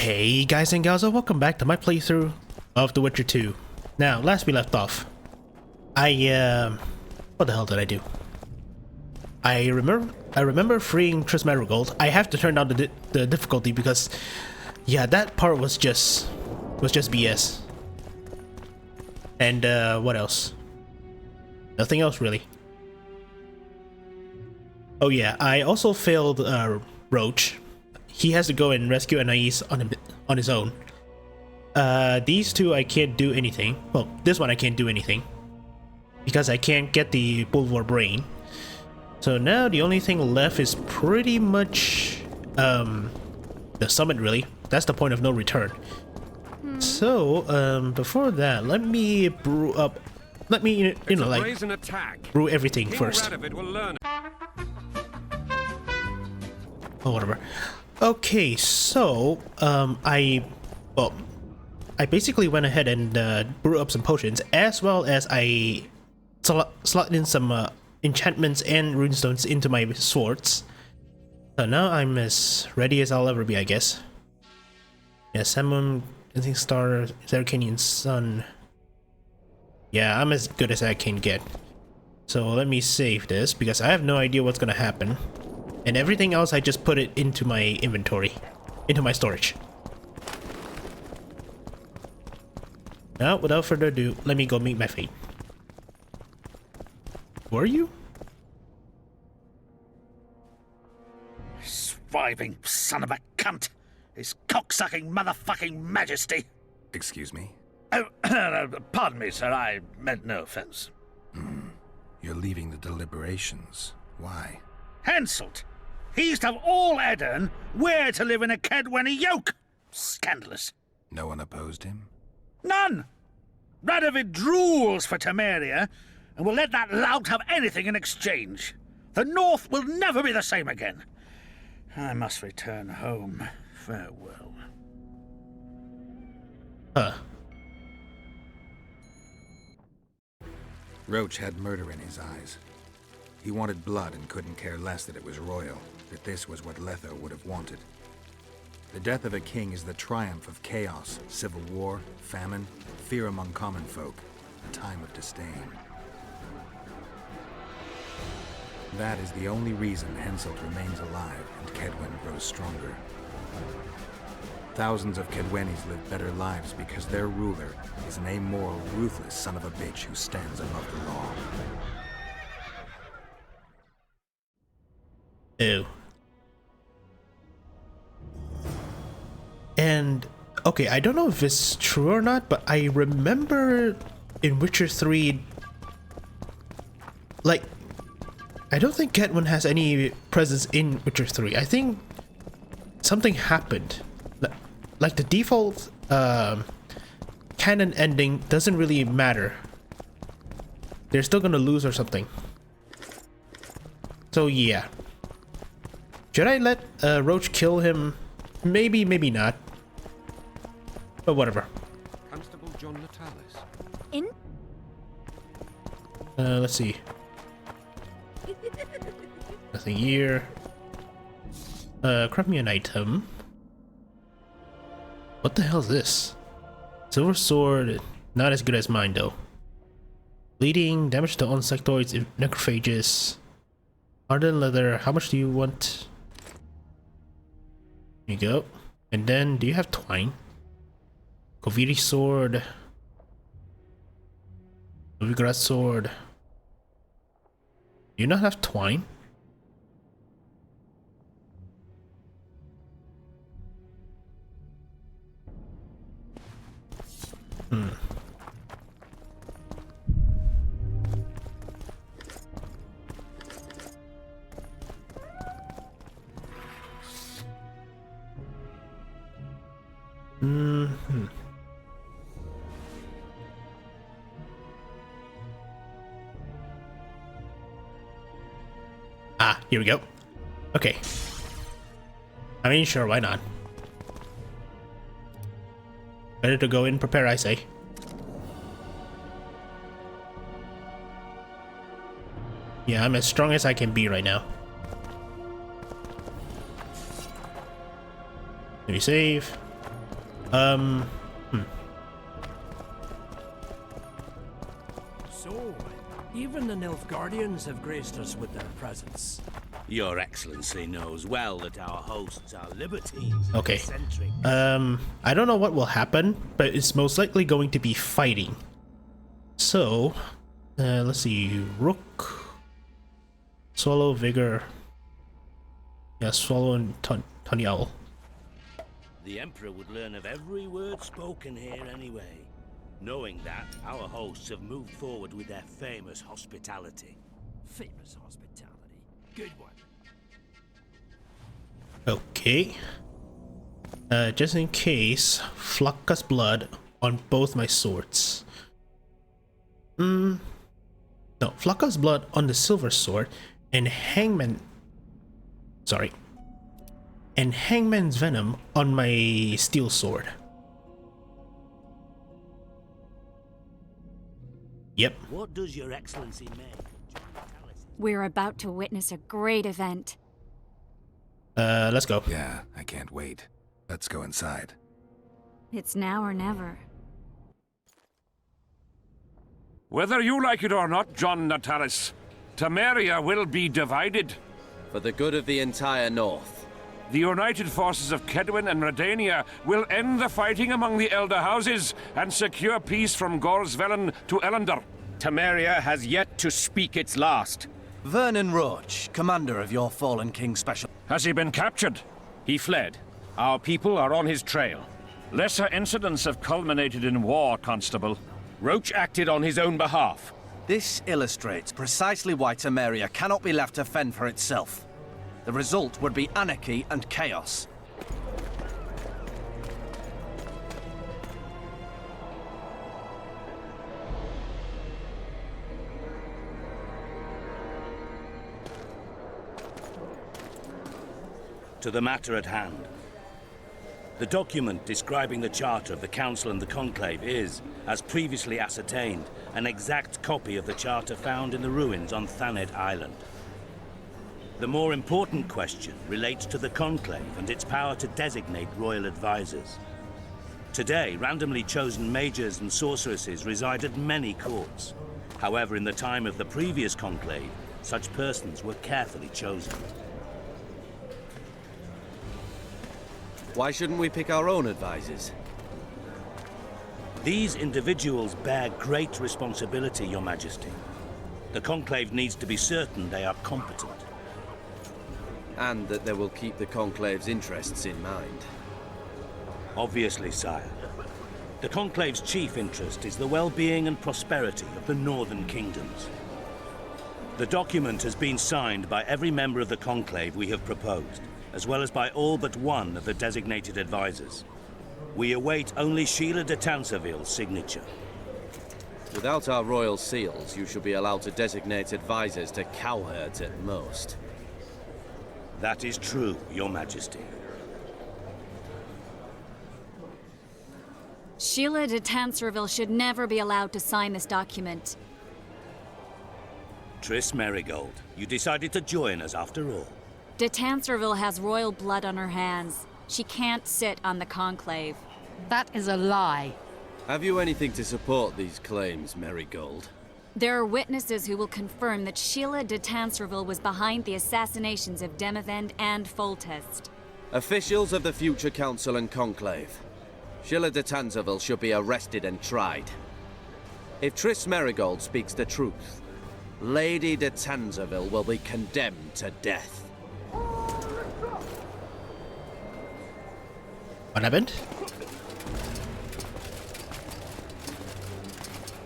Hey guys and gals, welcome back to my playthrough of The Witcher 2. Now, last we left off, what the hell did I do? I remember freeing Triss Merigold. I have to turn down the difficulty because, yeah, that part was just BS. And what else? Nothing else really. Oh yeah, I also failed Roach. He has to go and rescue Anais on his own. These two I can't do anything. Well, this one I can't do anything because I can't get the Bulvor Brain. So now the only thing left is pretty much the summit, really. That's the point of no return. So before that, let me brew up. Let me brew everything first. Oh, whatever. Okay, so I basically went ahead and brewed up some potions, as well as I slot in some enchantments and runestones into my swords. So now I'm as ready as I'll ever be, I guess. Yeah, Samum, Dancing Star, Zerkanian Sun. Yeah, I'm as good as I can get. So let me save this because I have no idea what's gonna happen. And everything else, I just put it into my inventory, into my storage. Now, without further ado, let me go meet my fate. Who are you? Swiving son of a cunt! His cocksucking motherfucking majesty! Excuse me? Oh, pardon me, sir, I meant no offense. You're leaving the deliberations. Why? Henselt! He used to have all Edirn where to live in a Kedwenny yoke! Scandalous. No one opposed him? None! Radovid drools for Temeria, and will let that lout have anything in exchange. The North will never be the same again. I must return home. Farewell. Roach had murder in his eyes. He wanted blood and couldn't care less that it was royal, that this was what Letho would have wanted. The death of a king is the triumph of chaos, civil war, famine, fear among common folk, a time of disdain. That is the only reason Henselt remains alive and Kaedwen grows stronger. Thousands of Kaedwenis live better lives because their ruler is an amoral, ruthless son of a bitch who stands above the law. Ew. And okay, I don't know if it's true or not, but I remember in Witcher 3, like, I don't think Kaedwen has any presence in Witcher 3. I think something happened. Like the default canon ending doesn't really matter. They're still gonna lose or something. So yeah. Should I let Roach kill him? Maybe, maybe not. But whatever. Constable John Natalis. In? Let's see. Nothing here. Craft me an item. What the hell is this? Silver sword, not as good as mine though. Bleeding, damage to insectoids, necrophages. Hardened leather, how much do you want? There you go. And then, do you have twine? Koviri sword. Novigrad sword. Do you not have twine? Ah, here we go. Okay. I mean, sure, why not? Better to go in prepare, I say. Yeah, I'm as strong as I can be right now. Let me save. So, even the Nilfgaardians have graced us with their presence. Your Excellency knows well that our hosts are libertines and Okay. eccentric. I don't know what will happen, but it's most likely going to be fighting. So, let's see. Rook, Swallow, Vigor. Yeah, Swallow and Tony Owl. The Emperor would learn of every word spoken here anyway, knowing that our hosts have moved forward with their famous hospitality. Famous hospitality. Good one. Okay. Just in case, Flocka's blood on both my swords. No, Flocka's blood on the silver sword and and Hangman's venom on my steel sword. Yep. What does Your Excellency make of John Natalis? We're about to witness a great event. Let's go. Yeah, I can't wait. Let's go inside. It's now or never. Whether you like it or not, John Natalis, Temeria will be divided. For the good of the entire North. The united forces of Kedwin and Redania will end the fighting among the Elder Houses and secure peace from Gorsvelen to Ellender. Temeria has yet to speak its last. Vernon Roach, commander of your fallen king special. Has he been captured? He fled. Our people are on his trail. Lesser incidents have culminated in war, Constable. Roach acted on his own behalf. This illustrates precisely why Temeria cannot be left to fend for itself. The result would be anarchy and chaos. To the matter at hand. The document describing the charter of the Council and the Conclave is, as previously ascertained, an exact copy of the charter found in the ruins on Thanet Island. The more important question relates to the Conclave and its power to designate royal advisors. Today, randomly chosen mages and sorceresses reside at many courts. However, in the time of the previous Conclave, such persons were carefully chosen. Why shouldn't we pick our own advisors? These individuals bear great responsibility, Your Majesty. The Conclave needs to be certain they are competent. And that they will keep the Conclave's interests in mind. Obviously, sire. The Conclave's chief interest is the well-being and prosperity of the Northern Kingdoms. The document has been signed by every member of the Conclave we have proposed, as well as by all but one of the designated advisors. We await only Sheila de Tanserville's signature. Without our royal seals, you should be allowed to designate advisors to cowherds at most. That is true, Your Majesty. Sheila de Tanserville should never be allowed to sign this document. Triss Merigold, you decided to join us after all. De Tanserville has royal blood on her hands. She can't sit on the Conclave. That is a lie. Have you anything to support these claims, Merigold? There are witnesses who will confirm that Sheila de Tanserville was behind the assassinations of Demavend and Foltest. Officials of the future Council and Conclave. Sheila de Tanserville should be arrested and tried. If Triss Merigold speaks the truth, Lady de Tanserville will be condemned to death. What happened?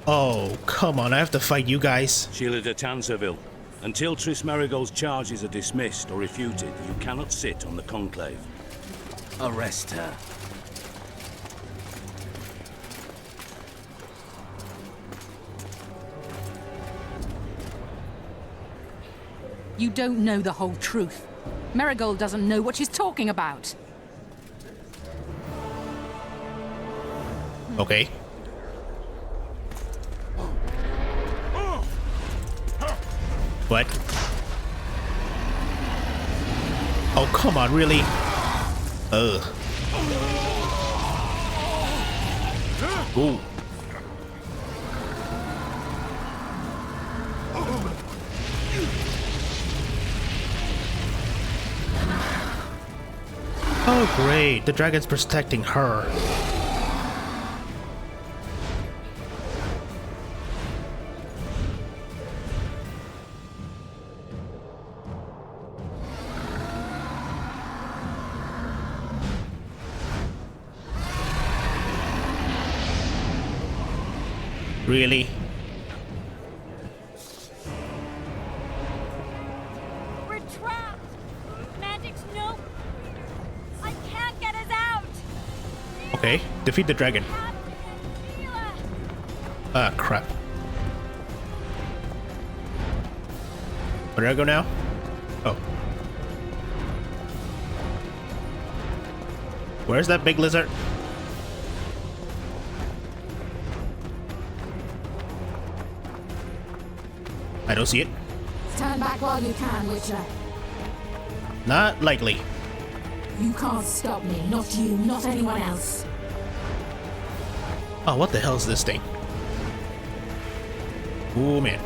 Oh, come on, I have to fight you guys. Sheila de Tanserville, until Triss Merigold's charges are dismissed or refuted, you cannot sit on the Conclave. Arrest her. You don't know the whole truth. Merigold doesn't know what she's talking about. Okay. What? Oh, come on, really? Ugh. Ooh. Oh great, the dragon's protecting her. Really? We're trapped! Magic's no... I can't get us out! Okay, defeat the dragon. Sheila! Ah, crap. Where do I go now? Oh. Where's that big lizard? I don't see it. Stand back while you can, Witcher. Not likely. You can't stop me. Not you, not anyone else. Oh, what the hell is this thing? Oh man.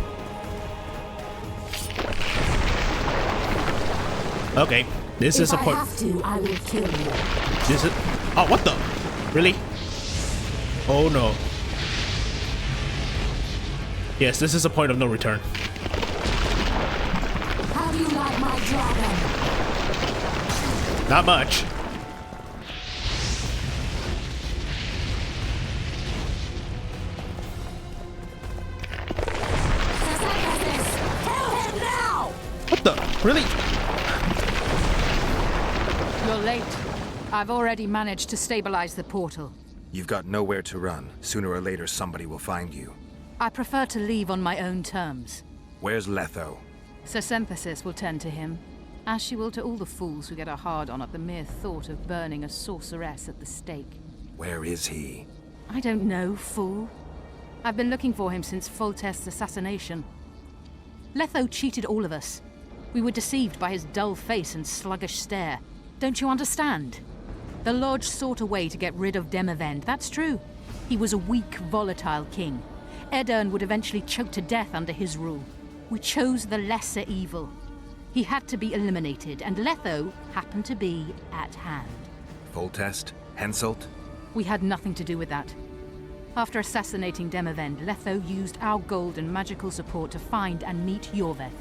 Okay, this is a point. If I have to, I will kill you. This is. Oh, what the? Really? Oh no. Yes, this is a point of no return. How do you like my dragon? Not much. Kill him now! What the? Really? You're late. I've already managed to stabilize the portal. You've got nowhere to run. Sooner or later, somebody will find you. I prefer to leave on my own terms. Where's Letho? Sir Synthesis will tend to him, as she will to all the fools who get a hard-on at the mere thought of burning a sorceress at the stake. Where is he? I don't know, fool. I've been looking for him since Foltest's assassination. Letho cheated all of us. We were deceived by his dull face and sluggish stare. Don't you understand? The Lodge sought a way to get rid of Demavend, that's true. He was a weak, volatile king. Aedirn would eventually choke to death under his rule. We chose the lesser evil. He had to be eliminated, and Letho happened to be at hand. Foltest? Henselt? We had nothing to do with that. After assassinating Demavend, Letho used our gold and magical support to find and meet Yorveth.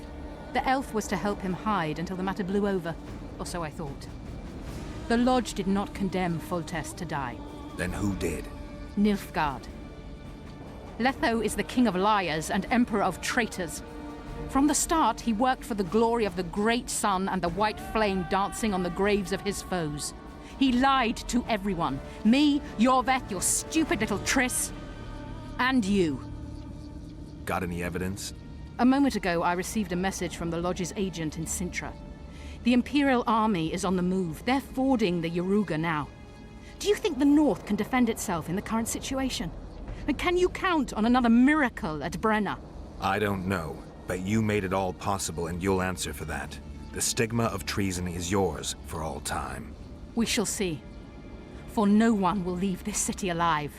The elf was to help him hide until the matter blew over, or so I thought. The Lodge did not condemn Foltest to die. Then who did? Nilfgaard. Letho is the king of liars and emperor of traitors. From the start, he worked for the glory of the great sun and the white flame dancing on the graves of his foes. He lied to everyone. Me, Yorveth, your stupid little Triss, and you. Got any evidence? A moment ago, I received a message from the Lodge's agent in Sintra. The Imperial Army is on the move. They're fording the Yaruga now. Do you think the North can defend itself in the current situation? And can you count on another miracle at Brenna? I don't know, but you made it all possible and you'll answer for that. The stigma of treason is yours for all time. We shall see. For no one will leave this city alive.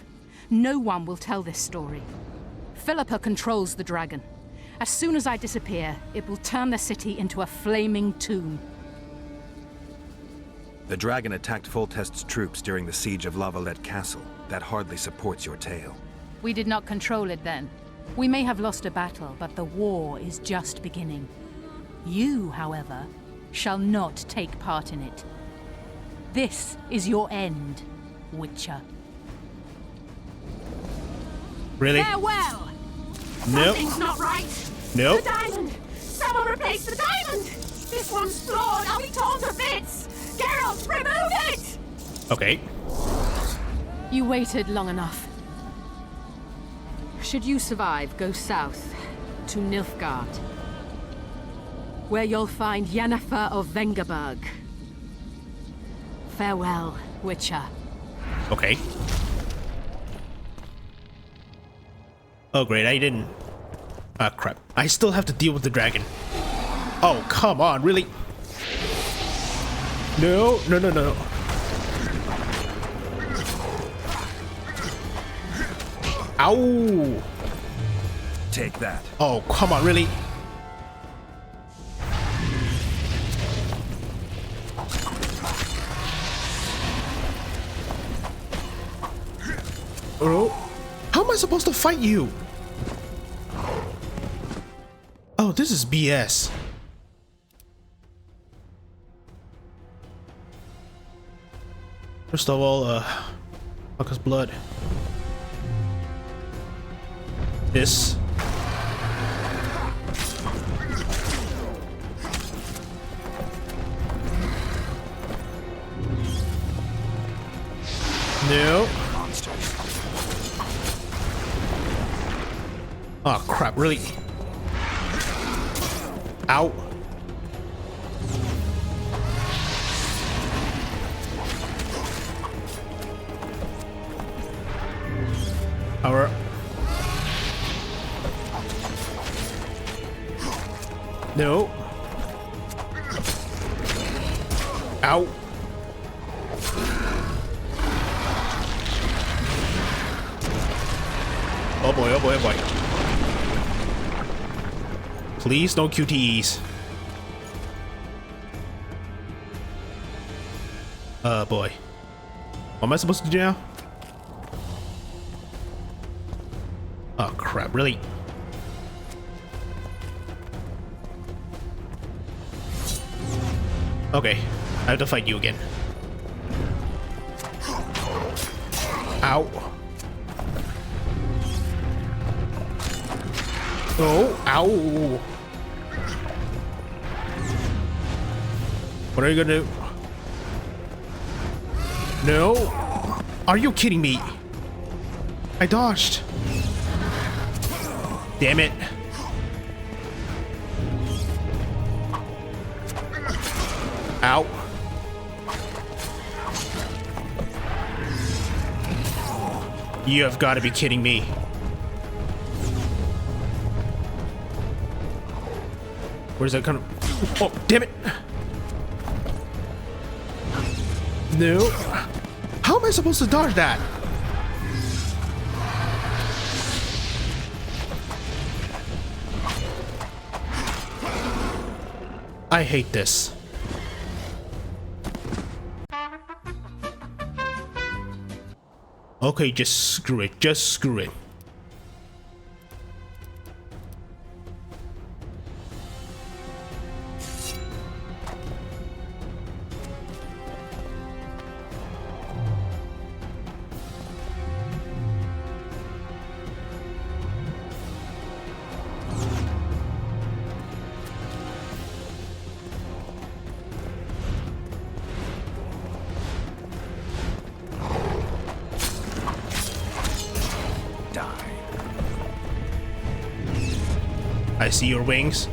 No one will tell this story. Philippa controls the dragon. As soon as I disappear, it will turn the city into a flaming tomb. The dragon attacked Foltest's troops during the siege of La Valette Castle. That hardly supports your tale. We did not control it then. We may have lost a battle, but the war is just beginning. You, however, shall not take part in it. This is your end, Witcher. Really? Farewell! Nope. Something's not right! Nope. The diamond! Someone replace the diamond! This one's flawed! I'll be torn to bits! Geralt, remove it! Okay. You waited long enough. Should you survive, go south to Nilfgaard, where you'll find Yennefer of Vengerberg. Farewell, Witcher. Okay. Oh great, I didn't. Ah crap. I still have to deal with the dragon. Oh, come on, really? No, no, no, no. Ow! Take that. Oh, come on, really? Bro, how am I supposed to fight you? Oh, this is BS. First of all, Fucker's blood. This. No. Oh crap, really? Ow. Power. No. Ow. Oh boy, oh boy, oh boy. Please, no QTEs. Boy. What am I supposed to do now? Oh crap, really? Okay, I have to fight you again. Ow. Oh, ow. What are you gonna do? No. Are you kidding me? I dodged. Damn it. Ow. You have got to be kidding me. Where's that kind of... Oh, damn it. No. How am I supposed to dodge that? I hate this. Okay, just screw it. Just screw it. I see your wings.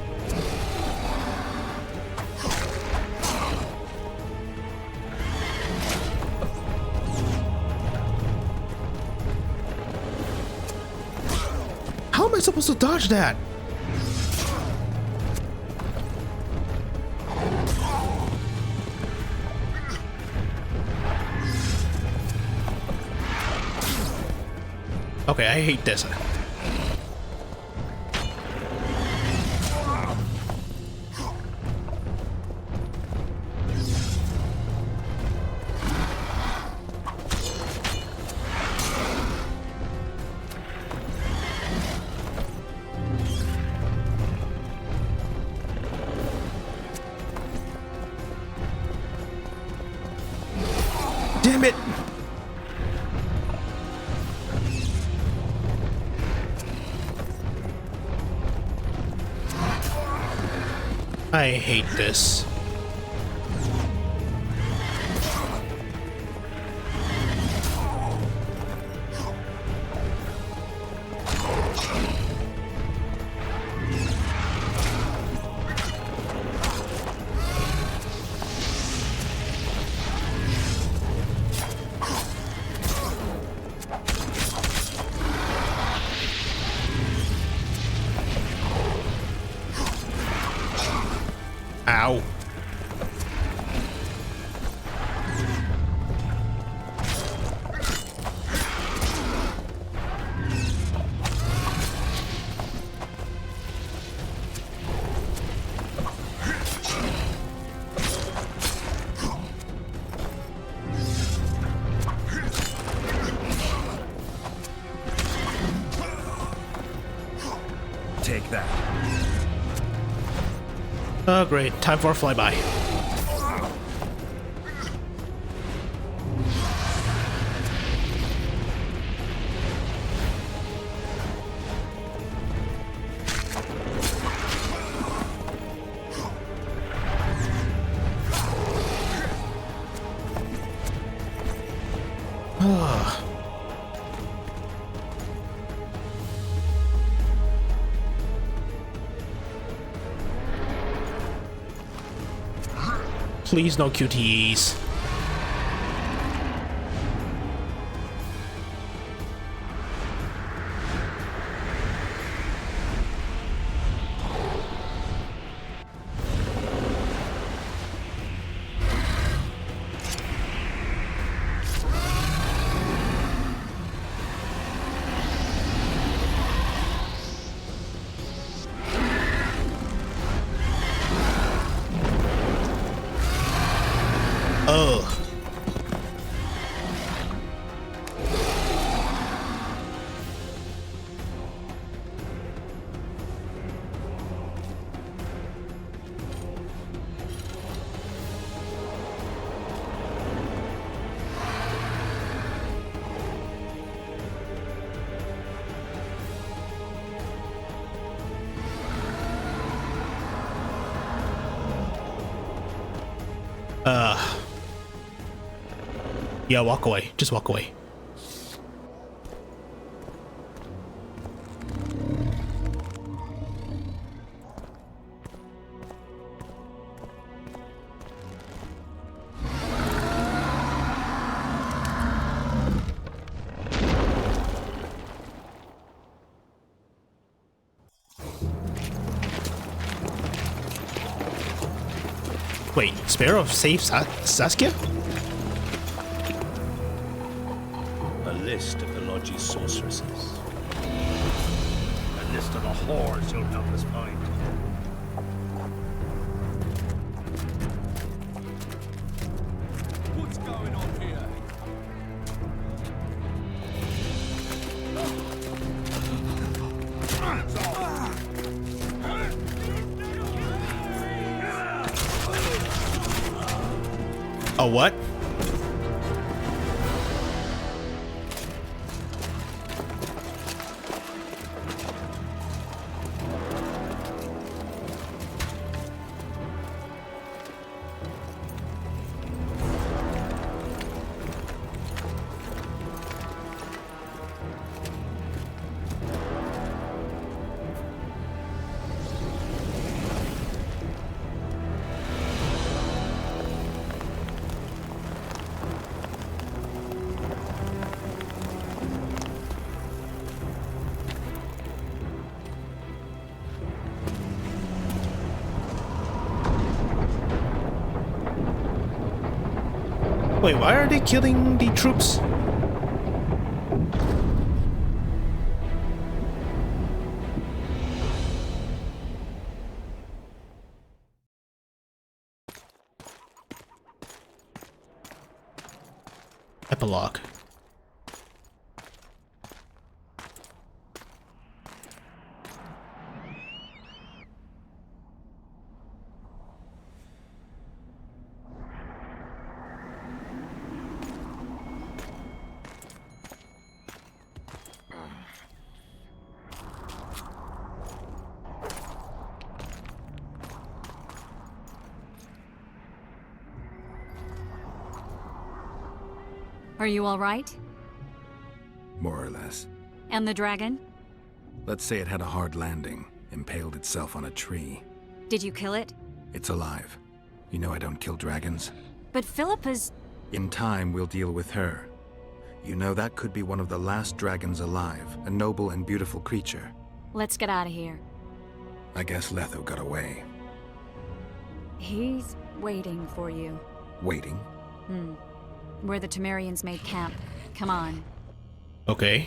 How am I supposed to dodge that? Okay, I hate this. Damn it! I hate this. Ow. Oh, great. Time for a flyby. Please no QTEs. Oh. Yeah, walk away. Just walk away. Wait, Sparrow saved Saskia? A list of the Lodge's sorceresses. A list of the whores you'll help us find. What's going on here? A what? Wait, why are they killing the troops? Epilogue. Are you all right? More or less. And the dragon? Let's say it had a hard landing, impaled itself on a tree. Did you kill it? It's alive. You know I don't kill dragons. But Philippa's... In time, we'll deal with her. You know that could be one of the last dragons alive, a noble and beautiful creature. Let's get out of here. I guess Letho got away. He's waiting for you. Waiting? Where the Temerians made camp. Come on. Okay.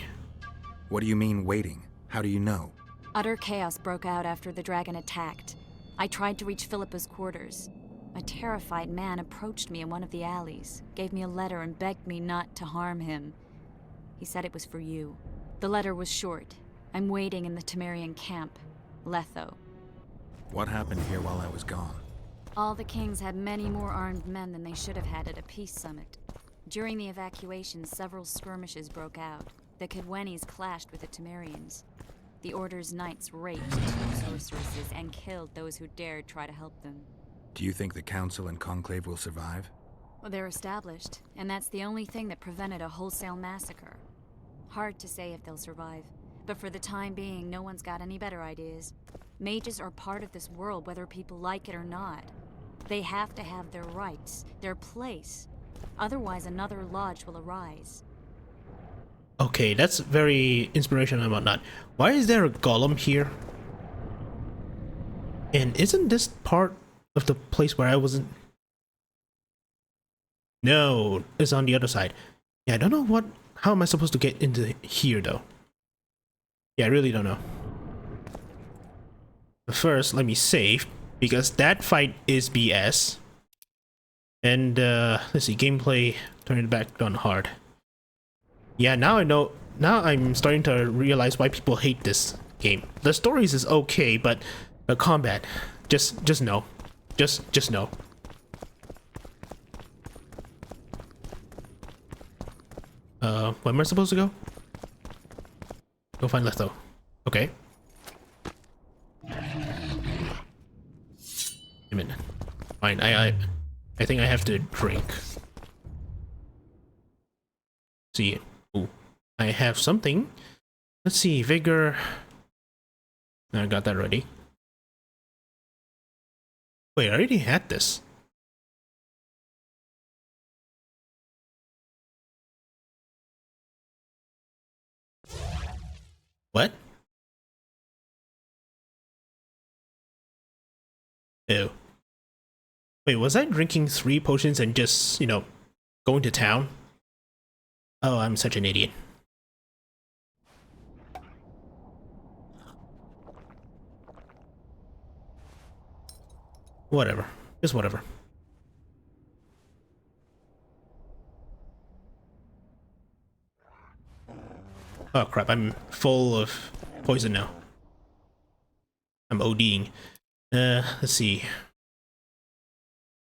What do you mean, waiting? How do you know? Utter chaos broke out after the dragon attacked. I tried to reach Philippa's quarters. A terrified man approached me in one of the alleys, gave me a letter and begged me not to harm him. He said it was for you. The letter was short. I'm waiting in the Temerian camp. Letho. What happened here while I was gone? All the kings had many more armed men than they should have had at a peace summit. During the evacuation, several skirmishes broke out. The Kedwenis clashed with the Temerians. The Order's knights raped two sorceresses and killed those who dared try to help them. Do you think the Council and Conclave will survive? Well, they're established, and that's the only thing that prevented a wholesale massacre. Hard to say if they'll survive, but for the time being, no one's got any better ideas. Mages are part of this world, whether people like it or not. They have to have their rights, their place. Otherwise, another lodge will arise. Okay, that's very inspirational and whatnot. Why is there a golem here? And isn't this part of the place where I wasn't? No, it's on the other side. Yeah, I don't know what. How am I supposed to get into here though? Yeah, I really don't know. But first, let me save because that fight is BS. And let's see, gameplay, turn it back on hard. Yeah, now I know. Now I'm starting to realize why people hate this game. The stories is okay, but the combat, just no, just no. Where am I supposed to go? Go find Letho. Okay. Wait a minute. Fine. I think I have to drink. See. Ooh. I have something. Let's see. Vigor. I got that ready. Wait, I already had this. What? Ew. Wait, was I drinking 3 potions and just, you know, going to town? Oh, I'm such an idiot. Whatever. Just whatever. Oh crap, I'm full of poison now. I'm ODing. Let's see.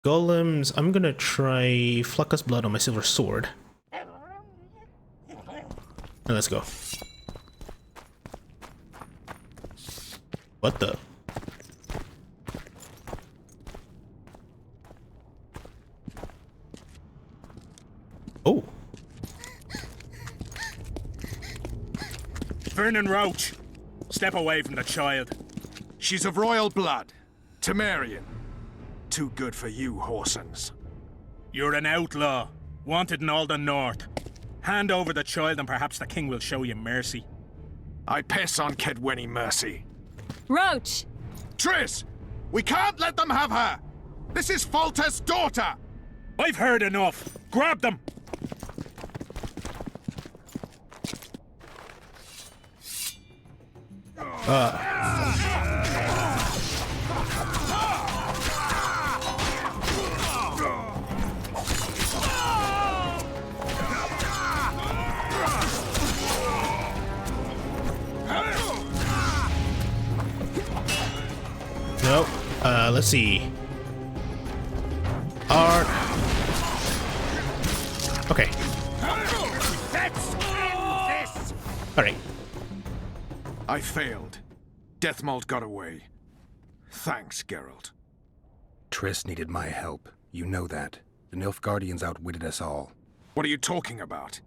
Golems, I'm gonna try Fluckus Blood on my silver sword. And let's go. What the? Oh. Vernon Roach, step away from the child. She's of royal blood. Temerian. Too good for you, Horsens. You're an outlaw, wanted in all the north. Hand over the child and perhaps the king will show you mercy. I piss on Kedweni mercy. Roach! Triss! We can't let them have her! This is Foltest's daughter! I've heard enough. Grab them! Nope. Let's see. Art. Okay. Let's end this! Alright. I failed. Deathmold got away. Thanks, Geralt. Triss needed my help. You know that. The Nilfgaardians outwitted us all. What are you talking about?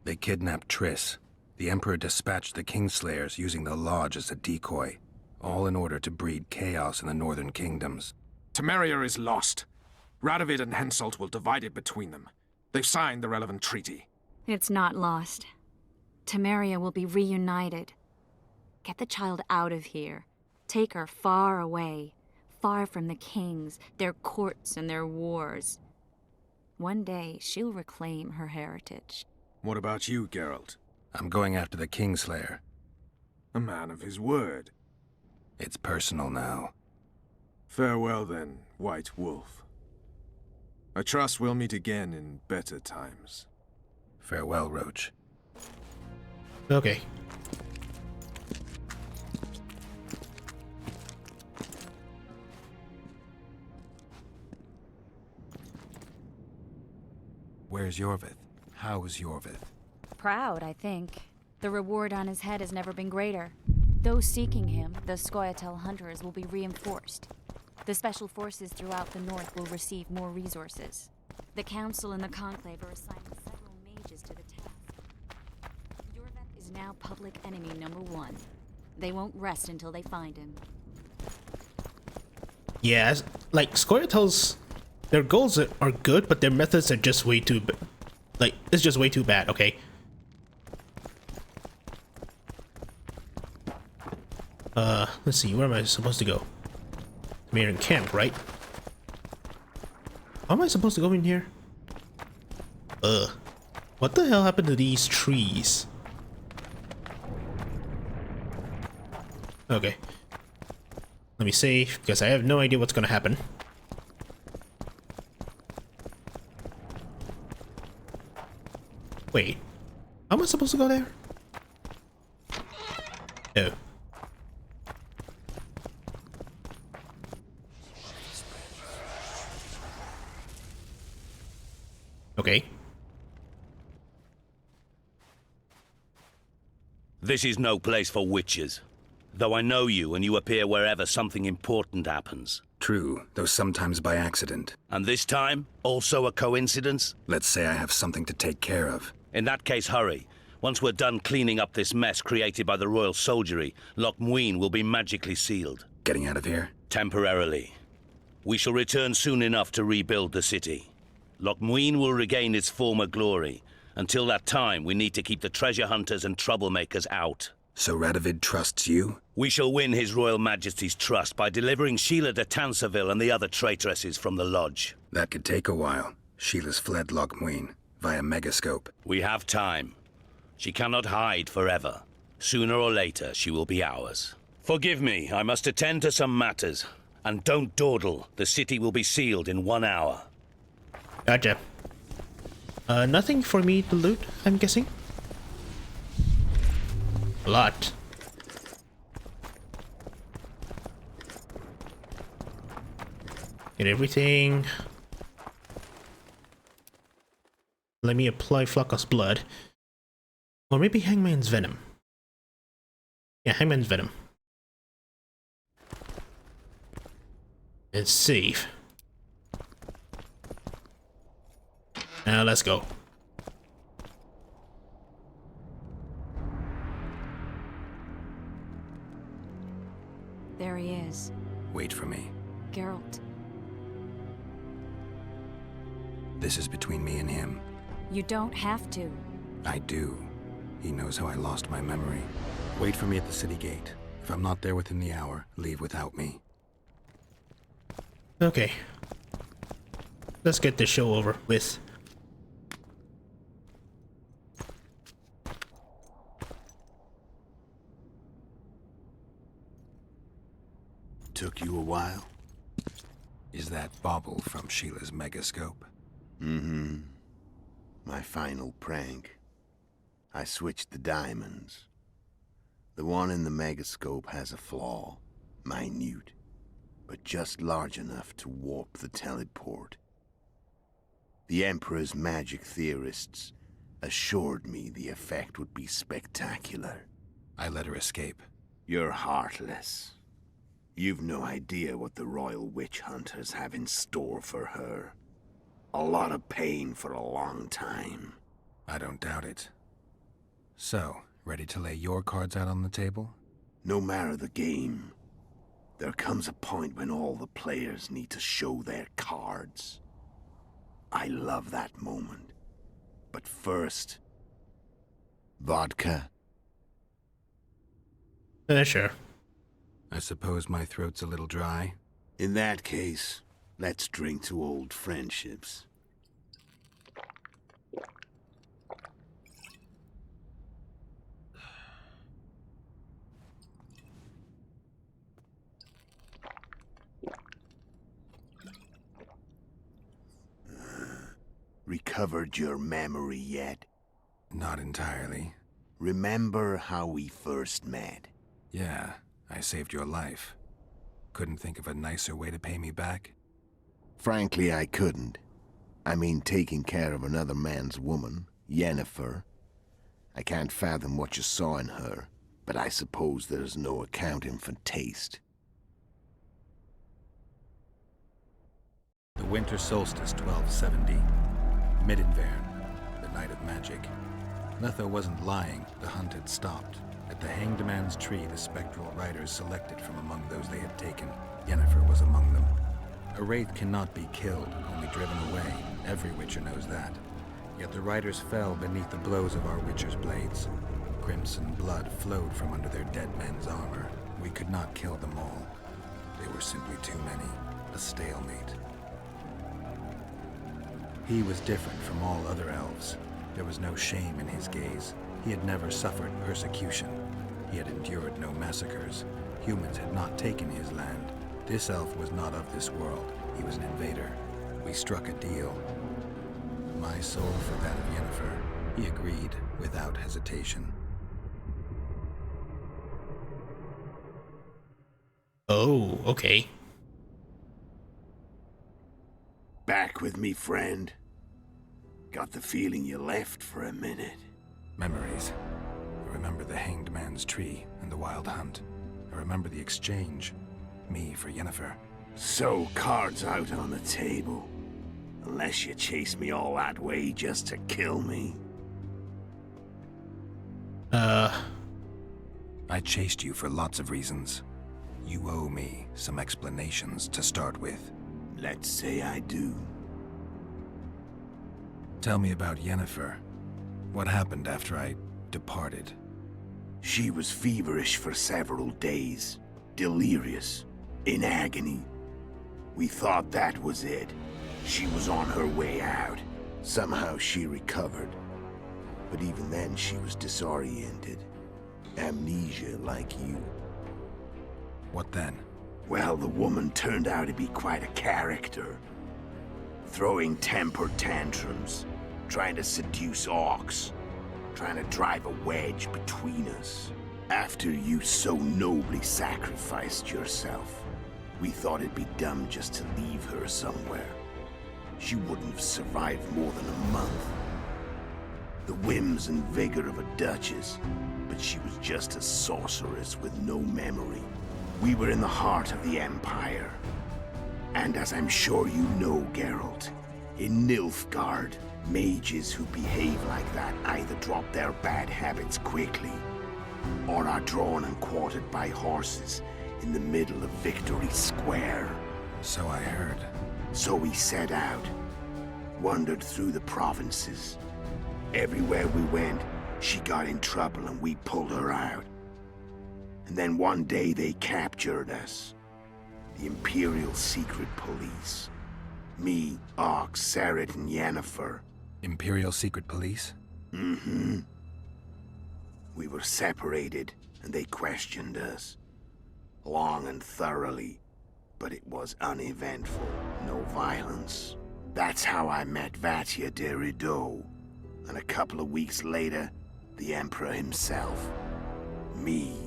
They kidnapped Triss. The Emperor dispatched the Kingslayers using the Lodge as a decoy. All in order to breed chaos in the northern kingdoms. Temeria is lost. Radovid and Henselt will divide it between them. They've signed the relevant treaty. It's not lost. Temeria will be reunited. Get the child out of here. Take her far away. Far from the kings, their courts, and their wars. One day, she'll reclaim her heritage. What about you, Geralt? I'm going after the Kingslayer. A man of his word. It's personal now. Farewell then, White Wolf. I trust we'll meet again in better times. Farewell, Roach. Okay. Where's Yorvith? How's Yorvith? Proud, I think. The reward on his head has never been greater. Those seeking him, the Scoia'tael hunters, will be reinforced. The special forces throughout the north will receive more resources. The Council and the Conclave are assigning several mages to the task. Yorvith is now public enemy #1. They won't rest until they find him. Yeah, like Scoia'tael's, their goals are good, but their methods are just way too, it's just way too bad. Okay. Let's see. Where am I supposed to go? We're in camp, right? How am I supposed to go in here? What the hell happened to these trees? Okay. Let me save, because I have no idea what's gonna happen. Wait. How am I supposed to go there? Oh. Okay. This is no place for witches. Though I know you and you appear wherever something important happens. True, though sometimes by accident. And this time, also a coincidence? Let's say I have something to take care of. In that case, hurry. Once we're done cleaning up this mess created by the Royal Soldiery, Loch Muin will be magically sealed. Getting out of here? Temporarily. We shall return soon enough to rebuild the city. Loch Muin will regain its former glory. Until that time, we need to keep the treasure hunters and troublemakers out. So Radovid trusts you? We shall win His Royal Majesty's trust by delivering Sheila de Tansarville and the other traitresses from the lodge. That could take a while. Sheila's fled Loch Muin via Megascope. We have time. She cannot hide forever. Sooner or later, she will be ours. Forgive me, I must attend to some matters. And don't dawdle. The city will be sealed in 1 hour. Gotcha. Nothing for me to loot, I'm guessing? A lot. Get everything. Let me apply Flocka's blood. Or maybe Hangman's venom. Yeah, Hangman's venom. It's safe. Now let's go. There he is. Wait for me. Geralt. This is between me and him. You don't have to. I do. He knows how I lost my memory. Wait for me at the city gate. If I'm not there within the hour, leave without me. Okay. Let's get this show over with. Took you a while? Is that bauble from Sheila's Megascope? Mm-hmm. My final prank. I switched the diamonds. The one in the Megascope has a flaw. Minute. But just large enough to warp the teleport. The Emperor's magic theorists assured me the effect would be spectacular. I let her escape. You're heartless. You've no idea what the Royal Witch Hunters have in store for her. A lot of pain for a long time. I don't doubt it. So, ready to lay your cards out on the table? No matter the game, there comes a point when all the players need to show their cards. I love that moment. But first... vodka? Sure. I suppose my throat's a little dry. In that case, let's drink to old friendships. Recovered your memory yet? Not entirely. Remember how we first met? Yeah, I saved your life. Couldn't think of a nicer way to pay me back? Frankly, I couldn't. I mean taking care of another man's woman, Yennefer. I can't fathom what you saw in her, but I suppose there's no accounting for taste. The winter solstice 1270. Midinvern, the night of magic. Letho wasn't lying, the hunt had stopped. At the Hanged Man's Tree, the spectral riders selected from among those they had taken. Yennefer was among them. A wraith cannot be killed, only driven away. Every Witcher knows that. Yet the riders fell beneath the blows of our Witcher's blades. Crimson blood flowed from under their dead men's armor. We could not kill them all. They were simply too many. A stalemate. He was different from all other elves. There was no shame in his gaze. He had never suffered persecution. He had endured no massacres. Humans had not taken his land. This elf was not of this world. He was an invader. We struck a deal. My soul for that of Yennefer. He agreed without hesitation. Oh, okay. Back with me, friend. Got the feeling you left for a minute. Memories. I remember the Hanged Man's Tree and the Wild Hunt. I remember the exchange. Me for Yennefer. So, cards out on the table. Unless you chase me all that way just to kill me. I chased you for lots of reasons. You owe me some explanations to start with. Let's say I do. Tell me about Yennefer. What happened after I departed? She was feverish for several days. Delirious. In agony. We thought that was it. She was on her way out. Somehow she recovered. But even then she was disoriented. Amnesia like you. What then? Well, the woman turned out to be quite a character. Throwing temper tantrums. Trying to seduce orcs. Trying to drive a wedge between us. After you so nobly sacrificed yourself, we thought it'd be dumb just to leave her somewhere. She wouldn't have survived more than a month. The whims and vigor of a duchess, but she was just a sorceress with no memory. We were in the heart of the Empire. And as I'm sure you know, Geralt, in Nilfgaard, mages who behave like that either drop their bad habits quickly, or are drawn and quartered by horses in the middle of Victory Square. So I heard. So we set out, wandered through the provinces. Everywhere we went, she got in trouble and we pulled her out. And then one day they captured us. The Imperial Secret Police. Me, Ox, Serret, and Yennefer. Imperial Secret Police? Mm-hmm. We were separated, and they questioned us. Long and thoroughly, but it was uneventful, no violence. That's how I met Vatia de Rideau, and a couple of weeks later, the Emperor himself. Me.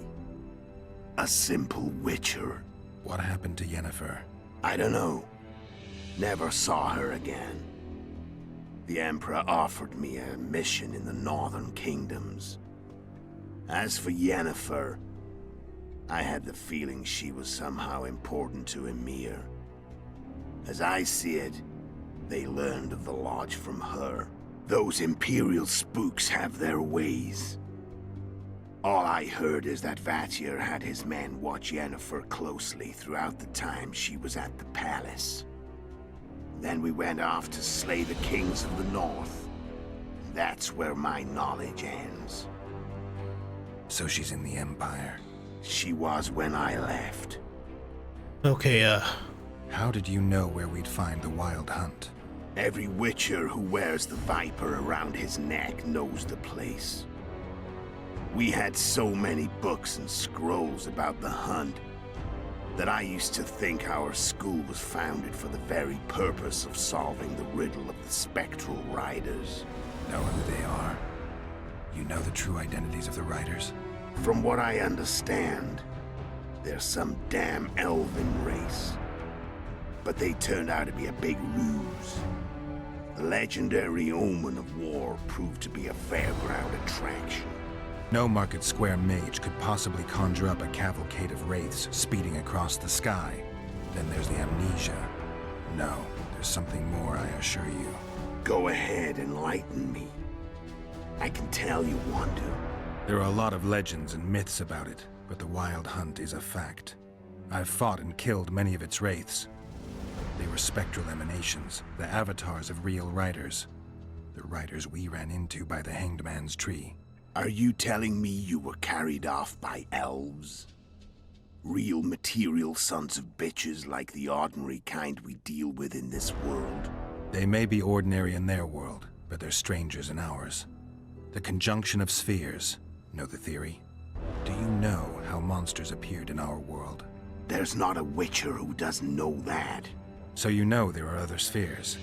A simple witcher. What happened to Yennefer? I don't know. Never saw her again. The Emperor offered me a mission in the Northern Kingdoms. As for Yennefer, I had the feeling she was somehow important to Emhyr. As I see it, they learned of the Lodge from her. Those Imperial spooks have their ways. All I heard is that Vatir had his men watch Yennefer closely throughout the time she was at the palace. Then we went off to slay the kings of the North. That's where my knowledge ends. So she's in the Empire? She was when I left. Okay, How did you know where we'd find the Wild Hunt? Every Witcher who wears the Viper around his neck knows the place. We had so many books and scrolls about the hunt that I used to think our school was founded for the very purpose of solving the riddle of the Spectral Riders. Know who they are? You know the true identities of the Riders? From what I understand, they're some damn elven race. But they turned out to be a big ruse. The legendary omen of war proved to be a fairground attraction. No Market Square mage could possibly conjure up a cavalcade of wraiths speeding across the sky. Then there's the amnesia. No, there's something more, I assure you. Go ahead, enlighten me. I can tell you wonder. There are a lot of legends and myths about it, but the Wild Hunt is a fact. I've fought and killed many of its wraiths. They were spectral emanations, the avatars of real riders. The riders we ran into by the Hanged Man's Tree. Are you telling me you were carried off by elves? Real material sons of bitches like the ordinary kind we deal with in this world? They may be ordinary in their world, but they're strangers in ours. The conjunction of spheres. Know the theory? Do you know how monsters appeared in our world? There's not a Witcher who doesn't know that. So you know there are other spheres.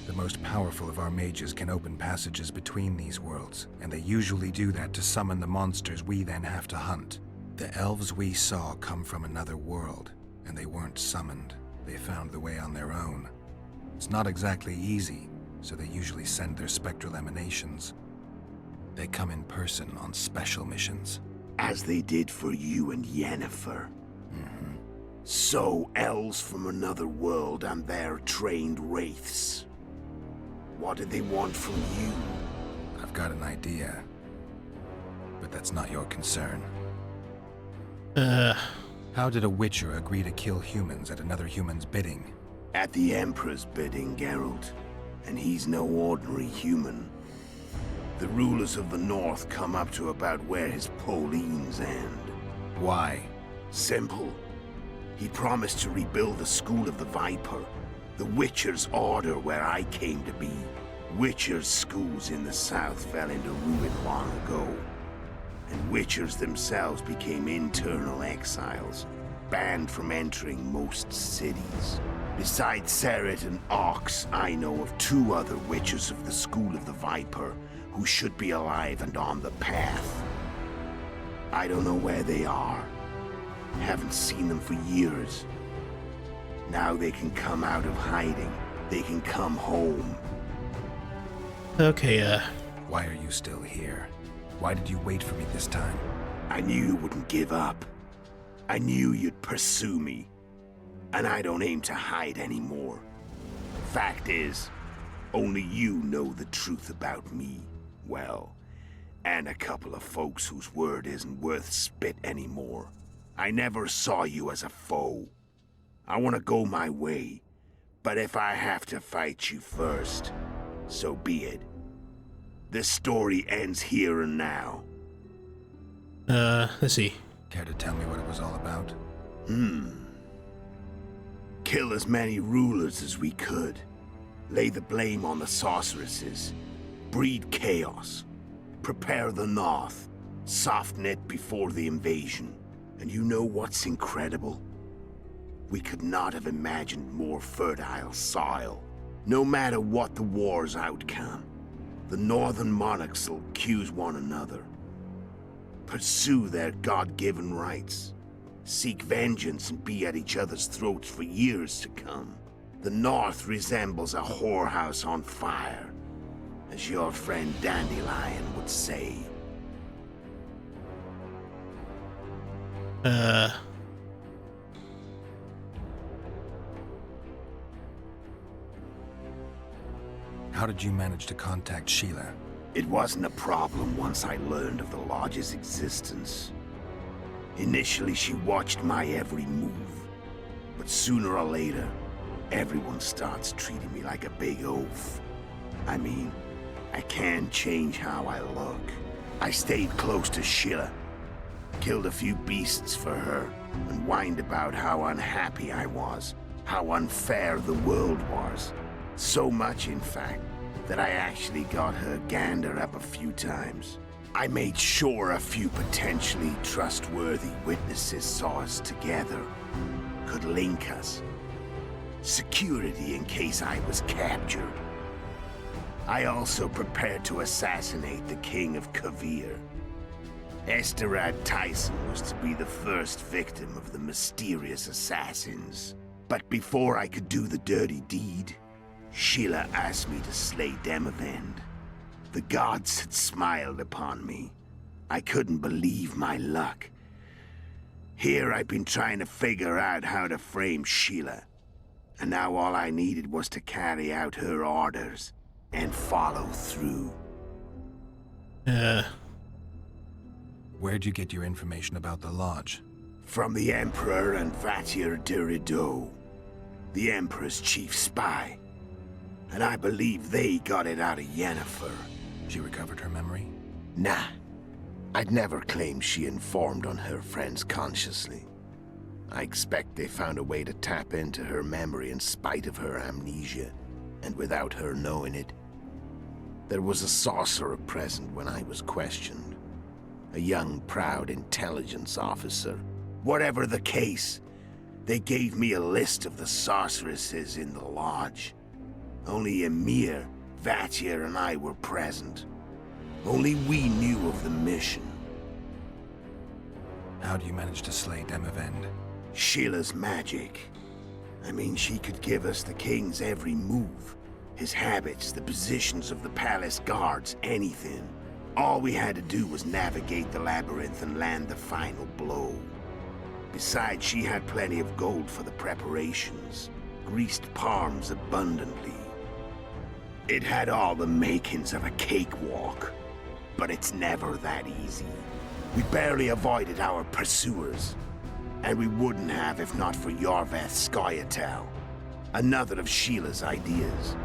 The most powerful of our mages can open passages between these worlds, and they usually do that to summon the monsters we then have to hunt. The elves we saw come from another world, and they weren't summoned. They found the way on their own. It's not exactly easy, so they usually send their spectral emanations. They come in person on special missions. As they did for you and Yennefer. Mm-hmm. So, elves from another world and their trained wraiths. What did they want from you? I've got an idea. But that's not your concern. How did a Witcher agree to kill humans at another human's bidding? At the Emperor's bidding, Geralt. And he's no ordinary human. The rulers of the North come up to about where his Pauline's end. Why? Simple. He promised to rebuild the School of the Viper, the Witcher's order where I came to be. Witcher's schools in the south fell into ruin long ago, and Witchers themselves became internal exiles, banned from entering most cities. Besides Seret and Ox, I know of 2 other Witchers of the School of the Viper who should be alive and on the path. I don't know where they are. Haven't seen them for years. Now they can come out of hiding. They can come home. Okay, Why are you still here? Why did you wait for me this time? I knew you wouldn't give up. I knew you'd pursue me. And I don't aim to hide anymore. Fact is, only you know the truth about me. Well, and a couple of folks whose word isn't worth spit anymore. I never saw you as a foe. I want to go my way, but if I have to fight you first, so be it. This story ends here and now. Let's see. Care to tell me what it was all about? Kill as many rulers as we could. Lay the blame on the sorceresses. Breed chaos. Prepare the North. Soften it before the invasion. And you know what's incredible? We could not have imagined more fertile soil. No matter what the war's outcome, the northern monarchs will accuse one another. Pursue their God-given rights. Seek vengeance and be at each other's throats for years to come. The North resembles a whorehouse on fire, as your friend Dandelion would say. How did you manage to contact Sheila? It wasn't a problem once I learned of the Lodge's existence. Initially, she watched my every move. But sooner or later, everyone starts treating me like a big oaf. I mean, I can't change how I look. I stayed close to Sheila. Killed a few beasts for her, and whined about how unhappy I was, how unfair the world was. So much, in fact, that I actually got her gander up a few times. I made sure a few potentially trustworthy witnesses saw us together, could link us. Security in case I was captured. I also prepared to assassinate the King of Kavir. Esterad Tyson was to be the first victim of the mysterious assassins. But before I could do the dirty deed, Sheila asked me to slay Demavend. The gods had smiled upon me. I couldn't believe my luck. Here I've been trying to figure out how to frame Sheila. And now all I needed was to carry out her orders and follow through. Where'd you get your information about the Lodge? From the Emperor and Vatir Durido, the Emperor's chief spy. And I believe they got it out of Yennefer. She recovered her memory? Nah. I'd never claimed she informed on her friends consciously. I expect they found a way to tap into her memory in spite of her amnesia, and without her knowing it. There was a sorcerer present when I was questioned. A young, proud intelligence officer. Whatever the case, they gave me a list of the sorceresses in the Lodge. Only Emir, Vatir, and I were present. Only we knew of the mission. How do you manage to slay Demavend? Sheila's magic. I mean, she could give us the king's every move. His habits, the positions of the palace guards, anything. All we had to do was navigate the labyrinth and land the final blow. Besides, she had plenty of gold for the preparations. Greased palms abundantly. It had all the makings of a cakewalk. But it's never that easy. We barely avoided our pursuers. And we wouldn't have if not for Yorveth Scoia'tael, another of Sheila's ideas.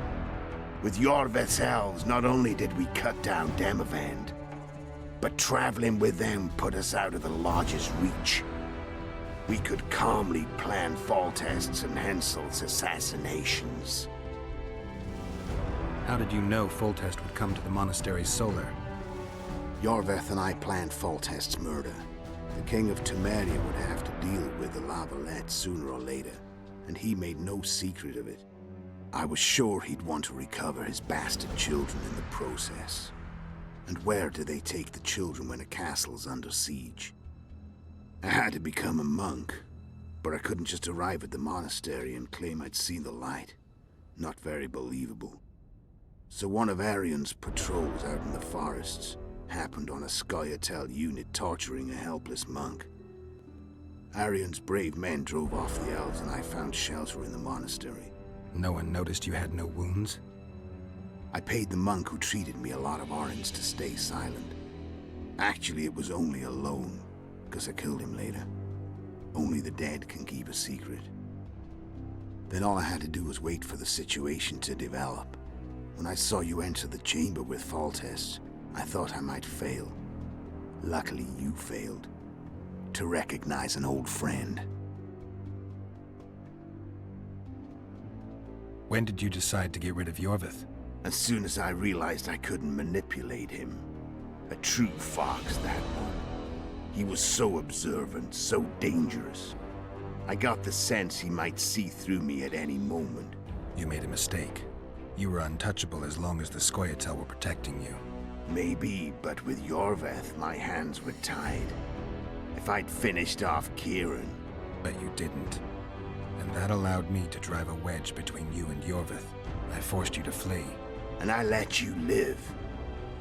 With Yorveth's elves, not only did we cut down Demavend, but traveling with them put us out of the Lodge's reach. We could calmly plan Foltest's and Hensel's assassinations. How did you know Foltest would come to the monastery's solar? Yorveth and I planned Foltest's murder. The King of Temeria would have to deal with the La Valette sooner or later, and he made no secret of it. I was sure he'd want to recover his bastard children in the process. And where do they take the children when a castle's under siege? I had to become a monk, but I couldn't just arrive at the monastery and claim I'd seen the light. Not very believable. So one of Arion's patrols out in the forests happened on a Scoia'tael unit torturing a helpless monk. Arion's brave men drove off the elves and I found shelter in the monastery. No one noticed you had no wounds? I paid the monk who treated me a lot of orens to stay silent. Actually, it was only a loan, because I killed him later. Only the dead can keep a secret. Then all I had to do was wait for the situation to develop. When I saw you enter the chamber with Foltest, I thought I might fail. Luckily, you failed. To recognize an old friend. When did you decide to get rid of Yorveth? As soon as I realized I couldn't manipulate him. A true fox, that one. He was so observant, so dangerous. I got the sense he might see through me at any moment. You made a mistake. You were untouchable as long as the Scoia'tael were protecting you. Maybe, but with Yorveth, my hands were tied. If I'd finished off Kieran... But you didn't. And that allowed me to drive a wedge between you and Yorveth. I forced you to flee. And I let you live.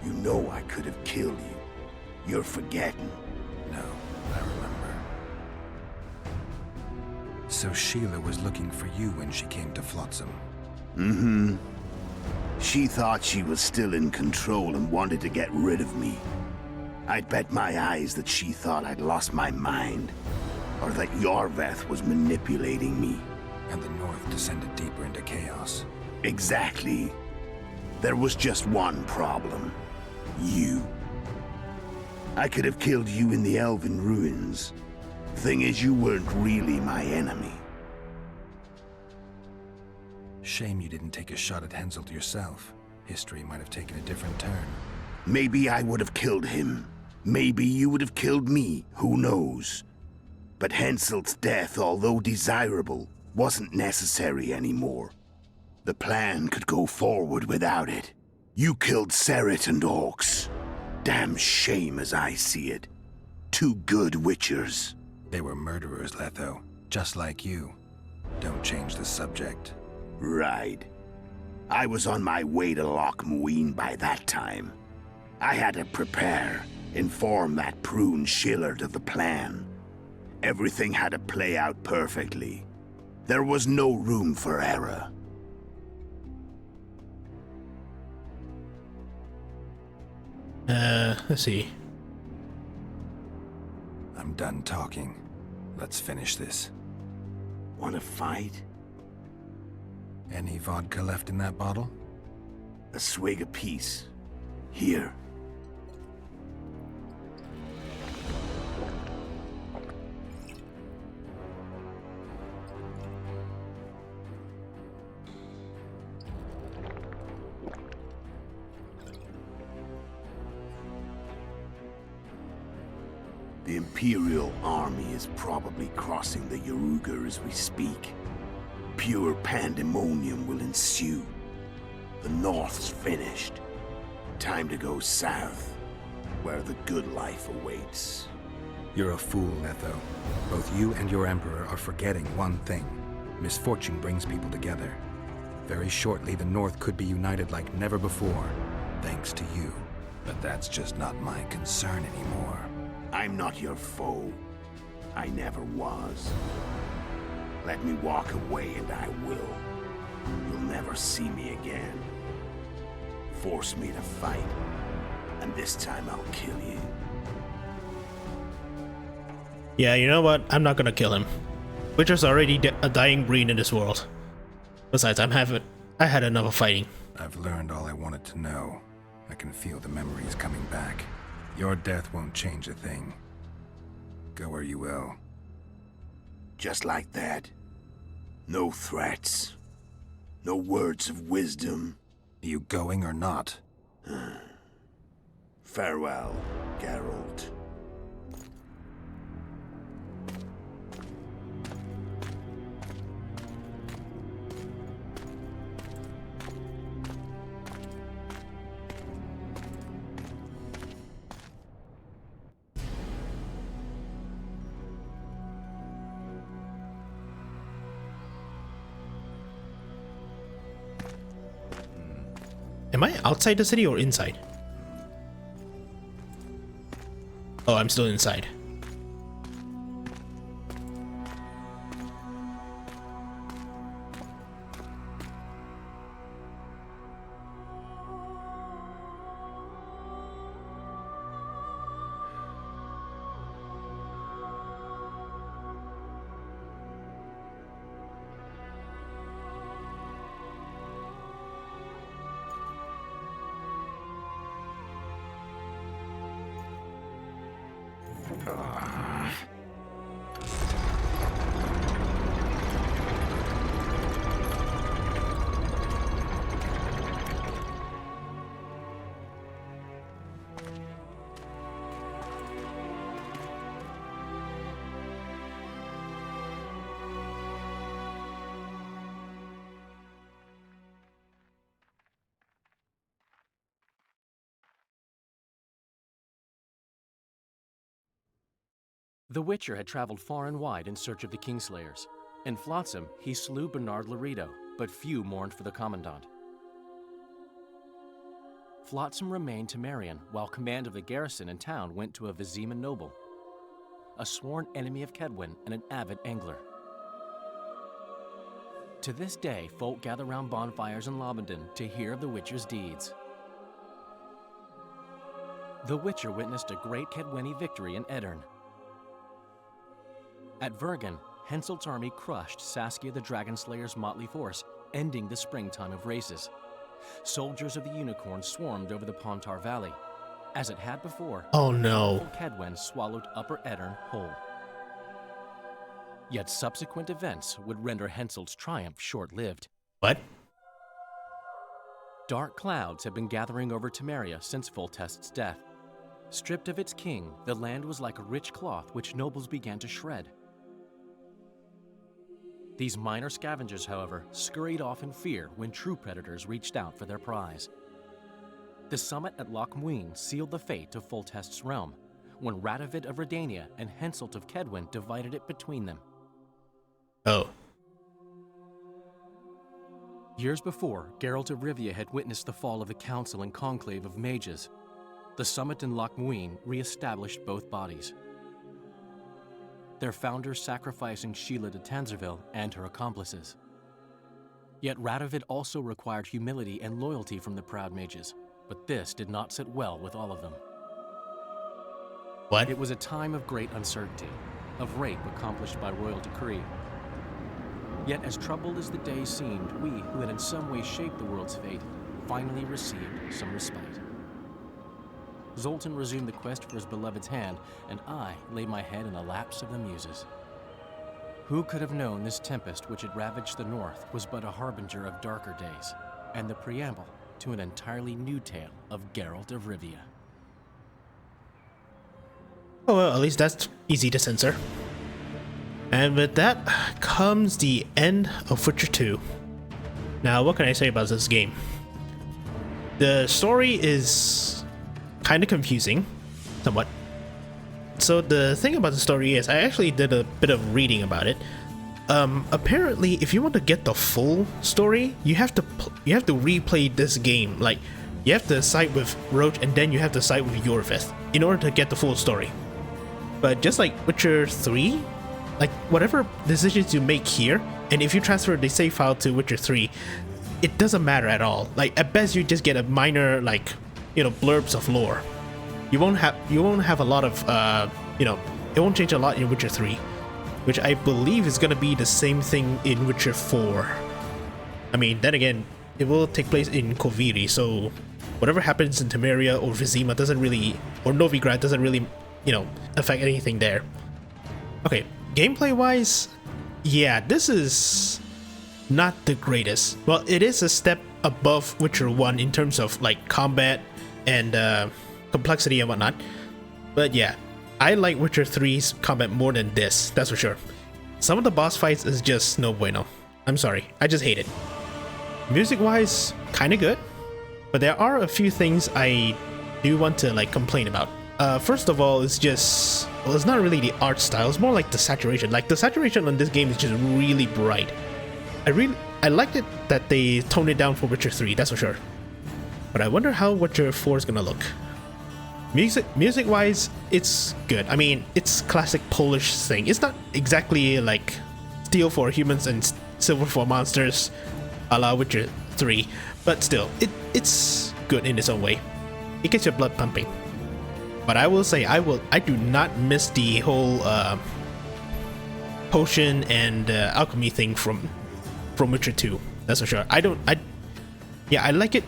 You know I could have killed you. You're forgetting. No, I remember. So Sheila was looking for you when she came to Flotsam. Mm-hmm. She thought she was still in control and wanted to get rid of me. I'd bet my eyes that she thought I'd lost my mind. Or that Yorveth was manipulating me. And the North descended deeper into chaos. Exactly. There was just one problem. You. I could have killed you in the Elven Ruins. Thing is, you weren't really my enemy. Shame you didn't take a shot at Henselt yourself. History might have taken a different turn. Maybe I would have killed him. Maybe you would have killed me. Who knows? But Henselt's death, although desirable, wasn't necessary anymore. The plan could go forward without it. You killed Seret and Orcs. Damn shame as I see it. Two good witchers. They were murderers, Letho. Just like you. Don't change the subject. Right. I was on my way to Loch Muin by that time. I had to prepare, inform that prune Shillard of the plan. Everything had to play out perfectly. There was no room for error. Let's see. I'm done talking. Let's finish this. Want to fight? Any vodka left in that bottle? A swig apiece. Here. The Imperial army is probably crossing the Yaruga as we speak. Pure pandemonium will ensue. The North's finished. Time to go south, where the good life awaits. You're a fool, Letho. Both you and your Emperor are forgetting one thing. Misfortune brings people together. Very shortly, the North could be united like never before, thanks to you. But that's just not my concern anymore. I'm not your foe. I never was. Let me walk away and I will. You'll never see me again. Force me to fight, and this time I'll kill you. Yeah, you know what? I'm not gonna kill him. Witcher's already a dying breed in this world. Besides, I had enough of fighting. I've learned all I wanted to know. I can feel the memories coming back. Your death won't change a thing. Go where you will. Just like that. No threats. No words of wisdom. You going or not? Farewell, Geralt. Am I outside the city or inside? Oh, I'm still inside. The Witcher had traveled far and wide in search of the Kingslayers. In Flotsam, he slew Bernard Laredo, but few mourned for the Commandant. Flotsam remained Temerian, while command of the garrison and town went to a Vizima noble, a sworn enemy of Kedwen and an avid angler. To this day, folk gather round bonfires in Lobendon to hear of the Witcher's deeds. The Witcher witnessed a great Kedweni victory in Edirn. At Vergen, Henselt's army crushed Saskia the Dragonslayer's motley force, ending the springtime of races. Soldiers of the Unicorn swarmed over the Pontar Valley. As it had before, oh no, Kedwen swallowed Upper Edirn whole. Yet subsequent events would render Henselt's triumph short-lived. What? Dark clouds had been gathering over Temeria since Foltest's death. Stripped of its king, the land was like a rich cloth which nobles began to shred. These minor scavengers, however, scurried off in fear when true predators reached out for their prize. The summit at Loch Muin sealed the fate of Foltest's realm, when Radovid of Redania and Henselt of Kedwen divided it between them. Oh. Years before, Geralt of Rivia had witnessed the fall of the Council and Conclave of Mages. The summit in Loch Muin re-established both bodies, their founders sacrificing Sheila de Tanzerville and her accomplices. Yet Radovid also required humility and loyalty from the proud mages, but this did not sit well with all of them. What? It was a time of great uncertainty, of rape accomplished by royal decree. Yet as troubled as the days seemed, we, who had in some way shaped the world's fate, finally received some respite. Zoltan resumed the quest for his beloved's hand, and I laid my head in the laps of the muses. Who could have known this tempest which had ravaged the north was but a harbinger of darker days, and the preamble to an entirely new tale of Geralt of Rivia. Oh well, at least that's easy to censor. And with that comes the end of Witcher 2. Now, what can I say about this game? The story is kind of confusing, somewhat. So the thing about the story is, I actually did a bit of reading about it. Apparently, if you want to get the full story, you have to replay this game. Like, you have to side with Roach, and then you have to side with Yorvith in order to get the full story. But just like Witcher 3, like whatever decisions you make here, and if you transfer the save file to Witcher 3, it doesn't matter at all. Like, at best you just get a minor, like, you know, blurbs of lore. You won't have a lot of it won't change a lot in Witcher 3, which I believe is gonna be the same thing in Witcher 4. I mean, then again, it will take place in Koviri, so whatever happens in Temeria or Vizima doesn't really, or Novigrad doesn't really, you know, affect anything there. Okay, gameplay wise, yeah, this is not the greatest. Well, it is a step above Witcher 1 in terms of like combat and complexity and whatnot, but yeah, I like Witcher 3's combat more than this, that's for sure. Some of the boss fights is just no bueno. I'm sorry, I just hate it. Music wise, kind of good, but there are a few things I do want to like complain about. First of all, it's just, well, it's not really the art style, it's more like the saturation. Like, the saturation on this game is just really bright. I liked it that they toned it down for Witcher 3, that's for sure. But I wonder how Witcher 4 is gonna look. Music wise, it's good. I mean, it's classic Polish thing. It's not exactly like Steel for Humans and Silver for Monsters a la Witcher 3, but still, it's good in its own way. It gets your blood pumping. But I will say, I do not miss the whole potion and alchemy thing from Witcher 2. That's for sure. I like it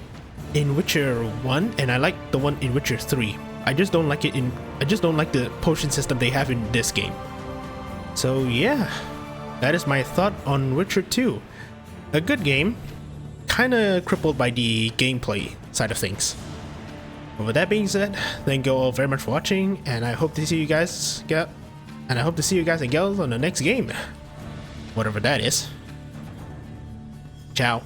in Witcher 1, and I like the one in Witcher 3. I just don't like the potion system they have in this game. So yeah, that is my thought on Witcher 2. A good game, kinda crippled by the gameplay side of things. But with that being said, thank you all very much for watching, and I hope to see you guys and gals on the next game. Whatever that is. Ciao.